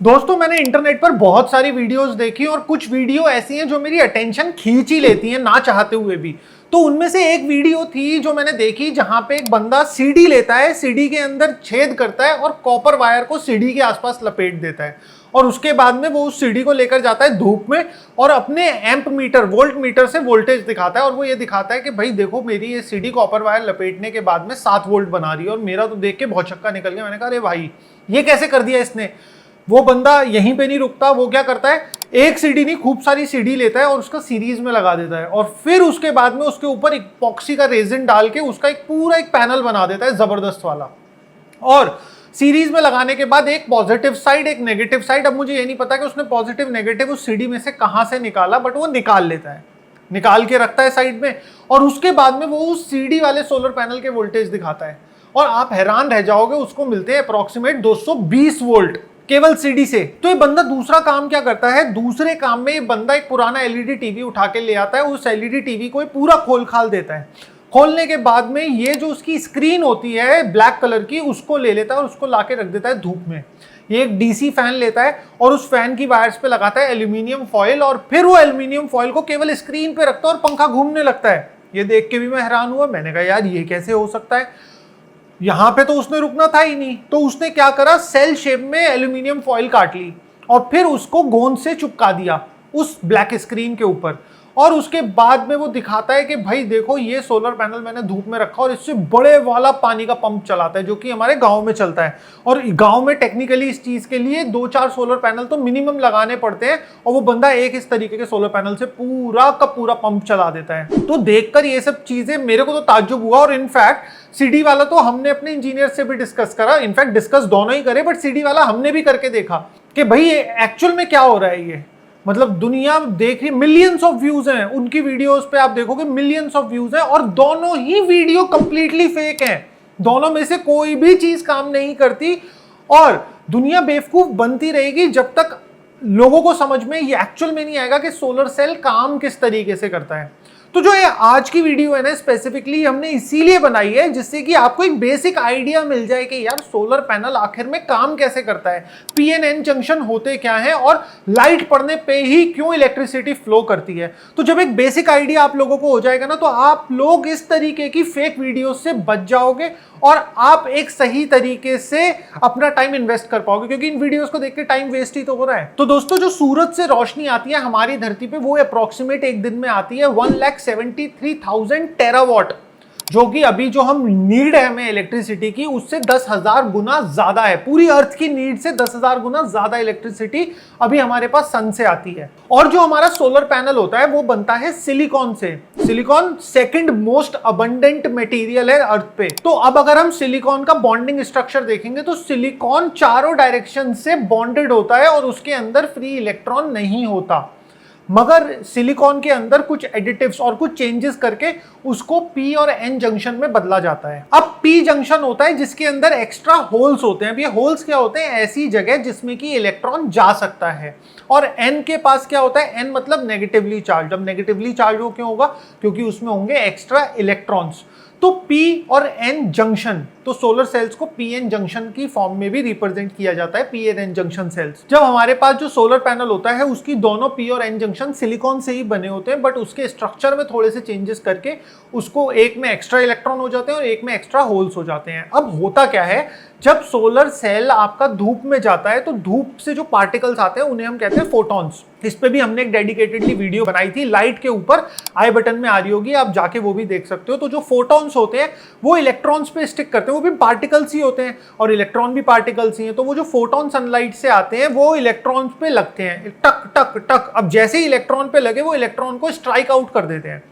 दोस्तों मैंने इंटरनेट पर बहुत सारी वीडियोस देखी और कुछ वीडियो ऐसी हैं जो मेरी अटेंशन खींच ही लेती हैं ना चाहते हुए भी। तो उनमें से एक वीडियो थी जो मैंने देखी जहां पे एक बंदा सीडी लेता है, सीडी के अंदर छेद करता है और कॉपर वायर को सीडी के आसपास लपेट देता है और उसके बाद में वो उस सीडी को लेकर जाता है धूप में और अपने एम्प मीटर वोल्ट मीटर से वोल्टेज दिखाता है और वो ये दिखाता है कि भाई देखो मेरी ये सीडी कॉपर वायर लपेटने के बाद में 7 वोल्ट बना रही है। और मेरा तो देख के बहुत छक्का निकल गया। मैंने कहा अरे भाई ये कैसे कर दिया इसने। वो बंदा यहीं पे नहीं रुकता, वो क्या करता है एक सीडी नहीं खूब सारी सीडी लेता है और उसका सीरीज में लगा देता है और फिर उसके बाद में उसके ऊपर इपॉक्सी का रेजिन डाल के उसका एक पूरा एक पैनल बना देता है जबरदस्त वाला। और सीरीज में लगाने के बाद एक पॉजिटिव साइड एक नेगेटिव साइड, अब मुझे ये नहीं पता कि उसने पॉजिटिव नेगेटिव उस सीडी में से कहां से निकाला, बट वो निकाल लेता है, निकाल के रखता है साइड में और उसके बाद में वो उस सीडी वाले सोलर पैनल के वोल्टेज दिखाता है और आप हैरान रह जाओगे, उसको मिलते हैं अप्रोक्सीमेट 220 वोल्ट केवल सीडी से। तो ये बंदा दूसरा काम क्या करता है, दूसरे काम में ये बंदा एक पुराना एलईडी टीवी उठा के ले आता है, उस एलईडी टीवी को पूरा खोल खाल देता है। खोलने के बाद में ये जो उसकी स्क्रीन होती है ब्लैक कलर की उसको ले लेता है और उसको लाके रख देता है धूप में। ये एक डीसी फैन लेता है और उस फैन की वायर्स पे लगाता है एल्यूमिनियम फॉयल और फिर वो एल्यूमिनियम फॉयल को केवल स्क्रीन पे रखता है और पंखा घूमने लगता है। ये देख के भी मैं हैरान हुआ, मैंने कहा यार ये कैसे हो सकता है, यहां पे तो उसने रुकना था ही नहीं। तो उसने क्या करा, सेल शेप में एल्यूमिनियम फॉयल काट ली और फिर उसको गोंद से चिपका दिया उस ब्लैक स्क्रीन के ऊपर और उसके बाद में वो दिखाता है कि भाई देखो ये सोलर पैनल मैंने धूप में रखा और इससे बड़े वाला पानी का पंप चलाता है जो कि हमारे गांव में चलता है। और गांव में टेक्निकली इस चीज के लिए 2-4 सोलर पैनल तो मिनिमम लगाने पड़ते हैं और वो बंदा एक इस तरीके के सोलर पैनल से पूरा का पूरा पंप चला देता है। तो देखकर ये सब चीजें मेरे को तो ताज्जुब हुआ और इनफैक्ट सीडी वाला तो हमने अपने इंजीनियर से भी डिस्कस करा, इनफैक्ट डिस्कस दोनों ही करे, बट सीडी वाला हमने भी करके देखा कि भाई ये एक्चुअल में क्या हो रहा है। ये मतलब दुनिया देख रही, मिलियंस ऑफ व्यूज हैं उनकी वीडियोस पे, आप देखोगे मिलियंस ऑफ व्यूज हैं और दोनों ही वीडियो कंप्लीटली फेक हैं। दोनों में से कोई भी चीज काम नहीं करती और दुनिया बेवकूफ बनती रहेगी जब तक लोगों को समझ में ये एक्चुअल में नहीं आएगा कि सोलर सेल काम किस तरीके से करता है। तो जो ये आज की वीडियो है ना स्पेसिफिकली हमने इसीलिए बनाई है जिससे कि आपको एक बेसिक आइडिया मिल जाए कि यार सोलर पैनल आखिर में काम कैसे करता है, पीएनएन जंक्शन होते क्या हैं और लाइट पड़ने पे ही क्यों इलेक्ट्रिसिटी फ्लो करती है। तो जब एक बेसिक आइडिया आप लोगों को हो जाएगा ना तो आप लोग इस तरीके की फेक वीडियो से बच जाओगे और आप एक सही तरीके से अपना टाइम इन्वेस्ट कर पाओगे, क्योंकि इन वीडियोस को देख के टाइम वेस्ट ही तो हो रहा है। तो दोस्तों जो सूरज से रोशनी आती है हमारी धरती पे वो अप्रोक्सीमेट एक दिन में आती है 1,73,000 टेरावाट, जो कि अभी जो हम नीड है हमें इलेक्ट्रिसिटी की उससे 10,000 गुना ज्यादा है। पूरी अर्थ की नीड से 10,000 गुना ज्यादा इलेक्ट्रिसिटी अभी हमारे पास सन से आती है। और जो हमारा सोलर पैनल होता है वो बनता है सिलिकॉन से। Silicon second most abundant material है अर्थ पे। तो अब अगर हम सिलिकॉन का बॉन्डिंग स्ट्रक्चर देखेंगे तो सिलिकॉन चारों डायरेक्शन से बॉन्डेड होता है और उसके अंदर फ्री इलेक्ट्रॉन नहीं होता, मगर सिलिकॉन के अंदर कुछ एडिटिव्स और कुछ चेंजेस करके उसको पी और एन जंक्शन में बदला जाता है। अब पी जंक्शन होता है जिसके अंदर एक्स्ट्रा होल्स होते हैं। अब ये होल्स क्या होते हैं, ऐसी जगह जिसमें कि इलेक्ट्रॉन जा सकता है। और एन के पास क्या होता है, एन मतलब नेगेटिवली चार्ज। अब नेगेटिवली चार्ज वो क्यों होगा, क्योंकि उसमें होंगे एक्स्ट्रा इलेक्ट्रॉन्स। तो पी और एन जंक्शन, तो सोलर सेल्स को पी एन जंक्शन की फॉर्म में भी रिप्रेजेंट किया जाता है, पी एन जंक्शन सेल्स। जब हमारे पास जो सोलर पैनल होता है उसकी दोनों पी और एन जंक्शन सिलिकॉन से ही बने होते हैं, बट उसके स्ट्रक्चर में थोड़े से चेंजेस करके उसको एक में एक्स्ट्रा इलेक्ट्रॉन हो जाते हैं और एक में एक्स्ट्रा होल्स हो जाते हैं। अब होता क्या है, जब सोलर सेल आपका धूप में जाता है तो धूप से जो पार्टिकल्स आते हैं उन्हें हम कहते हैं फोटॉन्स। इस पे भी हमने एक डेडिकेटेडली वीडियो बनाई थी, लाइट के ऊपर आई बटन में आ रही होगी, आप जाके वो भी देख सकते हो। तो जो फोटॉन्स होते हैं वो इलेक्ट्रॉन्स पे स्टिक करते हैं, वो भी पार्टिकल्स ही होते हैं और इलेक्ट्रॉन भी पार्टिकल्स ही हैं। तो वो जो फोटॉन सनलाइट से आते हैं वो इलेक्ट्रॉन्स पे लगते हैं, टक टक टक। अब जैसे ही इलेक्ट्रॉन पे लगे वो इलेक्ट्रॉन को स्ट्राइक आउट कर देते हैं।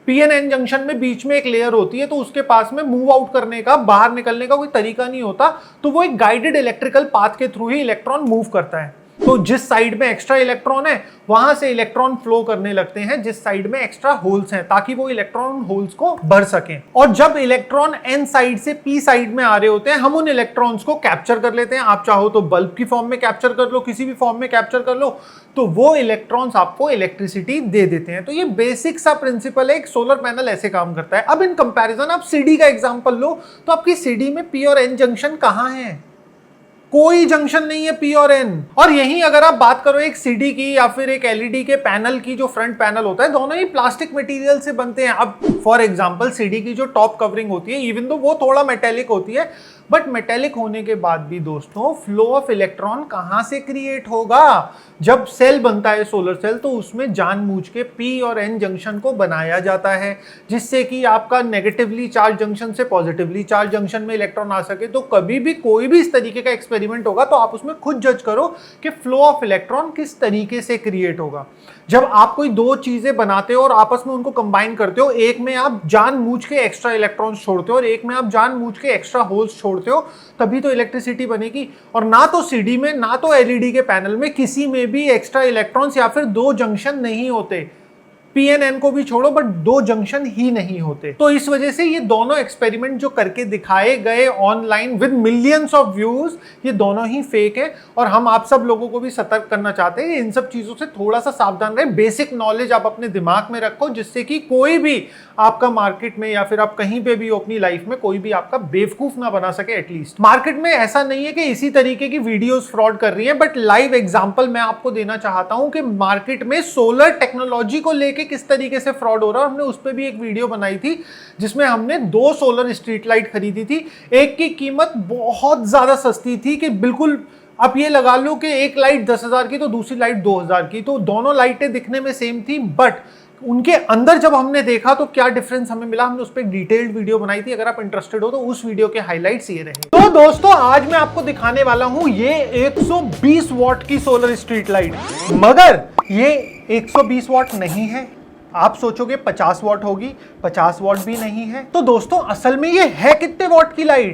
पीएनएन जंक्शन में बीच में एक लेयर होती है तो उसके पास में मूव आउट करने का, बाहर निकलने का कोई तरीका नहीं होता, तो वो एक गाइडेड इलेक्ट्रिकल पाथ के थ्रू ही इलेक्ट्रॉन मूव करता है। तो जिस साइड में एक्स्ट्रा इलेक्ट्रॉन है वहां से इलेक्ट्रॉन फ्लो करने लगते हैं जिस साइड में एक्स्ट्रा होल्स हैं, ताकि वो इलेक्ट्रॉन होल्स को भर सकें। और जब इलेक्ट्रॉन एन साइड से पी साइड में आ रहे होते हैं हम उन इलेक्ट्रॉन्स को कैप्चर कर लेते हैं। आप चाहो तो बल्ब की फॉर्म में कैप्चर कर लो, किसी भी फॉर्म में कैप्चर कर लो, तो वो इलेक्ट्रॉन्स आपको इलेक्ट्रिसिटी दे देते हैं। तो ये बेसिक सा प्रिंसिपल है, एक सोलर पैनल ऐसे काम करता है। अब इन कंपैरिजन आप सीडी का एग्जांपल लो तो आपकी सीडी में पी और एन जंक्शन कहां है, कोई जंक्शन नहीं है पी और एन। और यही अगर आप बात करो एक सीडी की या फिर एक एलईडी के पैनल की, जो फ्रंट पैनल होता है, दोनों ही प्लास्टिक मटेरियल से बनते हैं। अब फॉर एग्जांपल सीडी की जो टॉप कवरिंग होती है, इवन तो वो थोड़ा मेटेलिक होती है, बट मेटेलिक होने के बाद भी दोस्तों फ्लो ऑफ इलेक्ट्रॉन कहां से क्रिएट होगा? जब सेल बनता है सोलर सेल, तो उसमें जानबूझ के पी और एन जंक्शन को बनाया जाता है, जिससे कि आपका नेगेटिवली चार्ज जंक्शन से पॉजिटिवली चार्ज जंक्शन में इलेक्ट्रॉन आ सके। तो कभी भी कोई भी इस तरीके का एक्सपेरिमेंट होगा तो आप उसमें खुद जज करो कि फ्लो ऑफ इलेक्ट्रॉन किस तरीके से क्रिएट होगा। जब आप कोई दो चीजें बनाते हो और आपस में उनको कंबाइन करते हो, एक में आप जानबूझ के एक्स्ट्रा इलेक्ट्रॉन्स छोड़ते हो और एक में आप जानबूझ के एक्स्ट्रा होल्स छोड़ते हो, तभी तो इलेक्ट्रिसिटी बनेगी। और ना तो सीडी में ना तो एलईडी के पैनल में किसी में भी एक्स्ट्रा इलेक्ट्रॉन्स या फिर दो जंक्शन नहीं होते। पी एन एन को भी छोड़ो, बट दो जंक्शन ही नहीं होते। तो इस वजह से ये दोनों एक्सपेरिमेंट जो करके दिखाए गए online with millions of views, ये दोनों ही फेक है। और हम आप सब लोगों को भी सतर्क करना चाहते हैं, इन सब चीजों से थोड़ा सा सावधान रहे। बेसिक नॉलेज आप अपने दिमाग में रखो, जिससे कि कोई भी आपका मार्केट में या फिर आप कहीं पे भी हो अपनी लाइफ में, कोई भी आपका बेवकूफ ना बना सके। एटलीस्ट मार्केट में ऐसा नहीं है कि इसी तरीके की वीडियोस फ्रॉड कर रही है, बट लाइव एग्जांपल मैं आपको देना चाहता हूं कि मार्केट में सोलर टेक्नोलॉजी को लेके किस तरीके से फ्रॉड हो रहा है। हमने उस पर भी एक वीडियो बनाई थी, जिसमें हमने दो सोलर स्ट्रीट लाइट खरीदी थी। एक की कीमत बहुत ज्यादा सस्ती थी कि बिल्कुल आप ये लगा लो कि एक लाइट 10,000 की तो दूसरी लाइट 2,000 की, तो दोनों लाइटें दिखने में सेम थी, बट उनके अंदर जब हमने देखा तो क्या डिफरेंस हमें मिला। हमने उस पर एक डिटेल्ड वीडियो बनाई थी, अगर आप इंटरेस्टेड हो तो उस वीडियो के हाइलाइट्स ये रहे। तो दोस्तों आज मैं आपको दिखाने वाला हूं ये 120 वॉट की सोलर स्ट्रीट लाइट, मगर ये 120 वॉट नहीं है। आप सोचोगे 50 वॉट होगी, 50 वॉट भी नहीं है। तो दोस्तों असल में ये है कितने वॉट की लाइट?